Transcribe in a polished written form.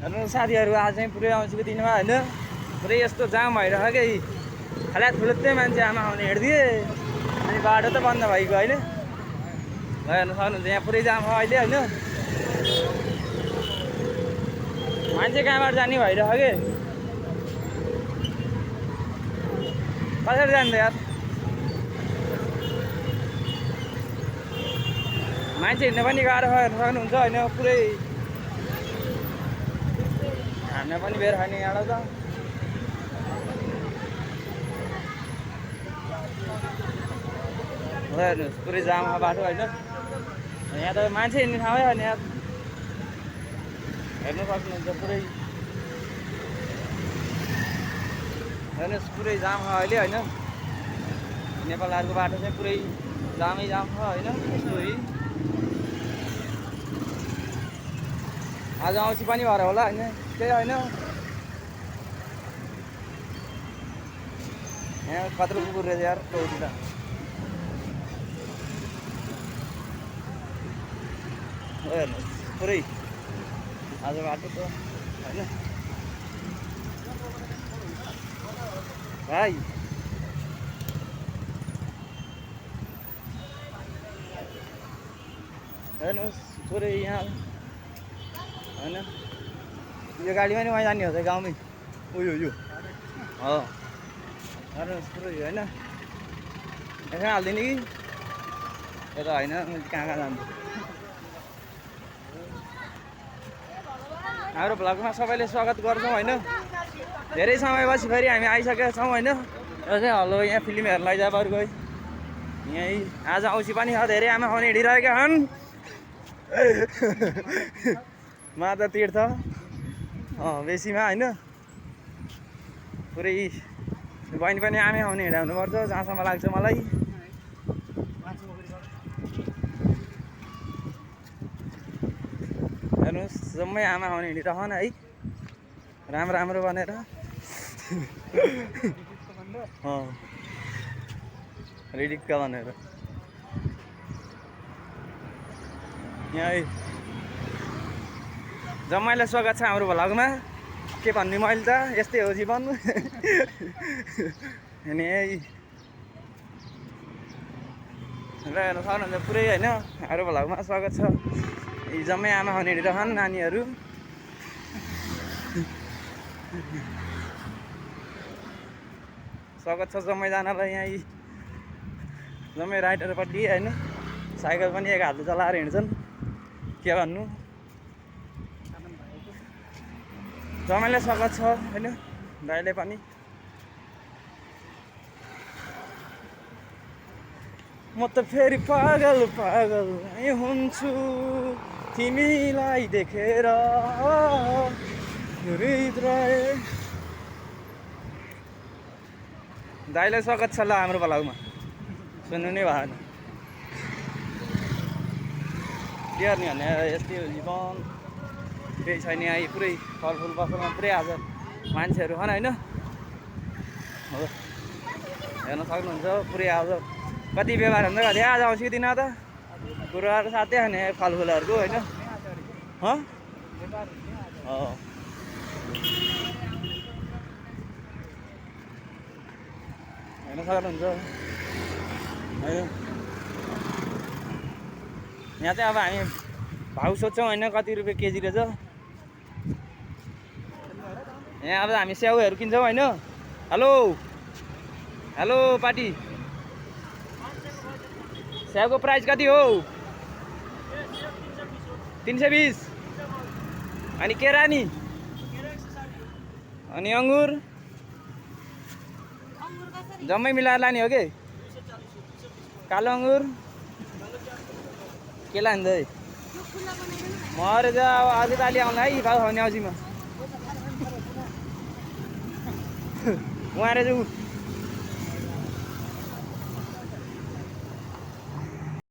साथीहरू आज चाहिँ पुरै आउँछको दिनमा होइन पुरै यस्तो जाम भइरहेको कि खाला ठुलुत्तै मान्छे आमा आउने हिँड्दिए अनि बाटो त बन्द भइगयो अहिले हेर्नु सक्नुहुन्छ यहाँ पुरै जाम हो अहिले होइन मान्छे कहाँबाट जाने भइरहेको कि कसरी जान्छ यार मान्छे हिँड्न पनि गाह्रो हेर्नु सक्नुहुन्छ होइन पुरै हान्न पनि बेर खाने यहाँ त हेर्नुहोस् पुरै जाम बाटो होइन यहाँ त मान्छे हिँड्ने ठाउँै होइन यहाँ हेर्नु सक्नुहुन्छ पुरै हेर्नुहोस् पुरै जाम छ अहिले होइन नेपालहरूको बाटो चाहिँ पुरै जामै जाम छ होइन यस्तो आज औँसी पनि भएर होला होइन त्यही होइन यहाँ कत्रो कुकुर रहेछ यार टोटी त हेर्नुहोस् पुरै आज बाटो त होइन भाइ हेर्नुहोस् पुरै यहाँ होइन यो गाडीमा नि वहीँ जाने हो त गाउँमै उयो यो हो हेर्नुहोस् पुरै होइन यसमा हालिदिने कि यो त होइन कहाँ कहाँ जान्छु हाम्रो भ्लगमा सबैले स्वागत गर्छौँ होइन धेरै समयपछि फेरि हामी आइसकेका छौँ होइन यो चाहिँ हलो यहाँ फिल्म हेर्न लैजा बरुको यहीँ आज औँसी पनि छ धेरै आमा आउने हिँडिरहेका छन् माता तीर्थ बेसीमा होइन पुरै बहिनी पनि आमै आउने हिँडाउनुपर्छ जहाँसम्म लाग्छ मलाई हेर्नुहोस् जम्मै आमा आउने हिँडिरहन् है राम्रो राम्रो बनेर रिडिक्क भनेर यहाँ जम्मैलाई स्वागत छ हाम्रो भ्लगमा के भन्ने मैले त यस्तै हो जीवन अनि र हेर्नु सक्नुहुन्छ पुरै होइन हाम्रो भ्लगमा स्वागत छ जम्मै आमा आउने हिँडिरहन् नानीहरू स्वागत छ जम्मैजनालाई यहाँ जम्मै राइडरपट्टि होइन साइकल पनि एक हातले चलाएर हिँड्छन् के भन्नु जम्मैलाई स्वागत छ होइन दाइले पनि म त फेरि पागल पागल हुन्छु तिमीलाई देखेर हृदय दाइलाई स्वागत छ ल हाम्रो भ्लगमा सुन्नु नै भएन के गर्ने भने यस्तै हो जीवन केही छैन यहाँ पुरै फलफुल पसलमा पुरै आज मान्छेहरू छन् होइन हो हेर्न सक्नुहुन्छ पुरै आज कति व्यवहार हुन्छ कति आज औँसीको दिन त कुराहरू साथै खाने फलफुलहरूको होइन हेर्न सक्नुहुन्छ होइन यहाँ चाहिँ अब हामी भाउ सोध्छौँ होइन कति रुपियाँ केजी रहेछ यहाँ अब हामी स्याउहरू किन्छौँ होइन हेलो हेलो पार्टी स्याउको प्राइस कति हो 320 अनि केरानी अनि अङ्गुर जम्मै मिलाएर लाने हो कि कालो अङ्गुर के लान्छ है मरे त अब अझै पालि आउँला है भाउ खाउने औँसीमा उहाँ चाहिँ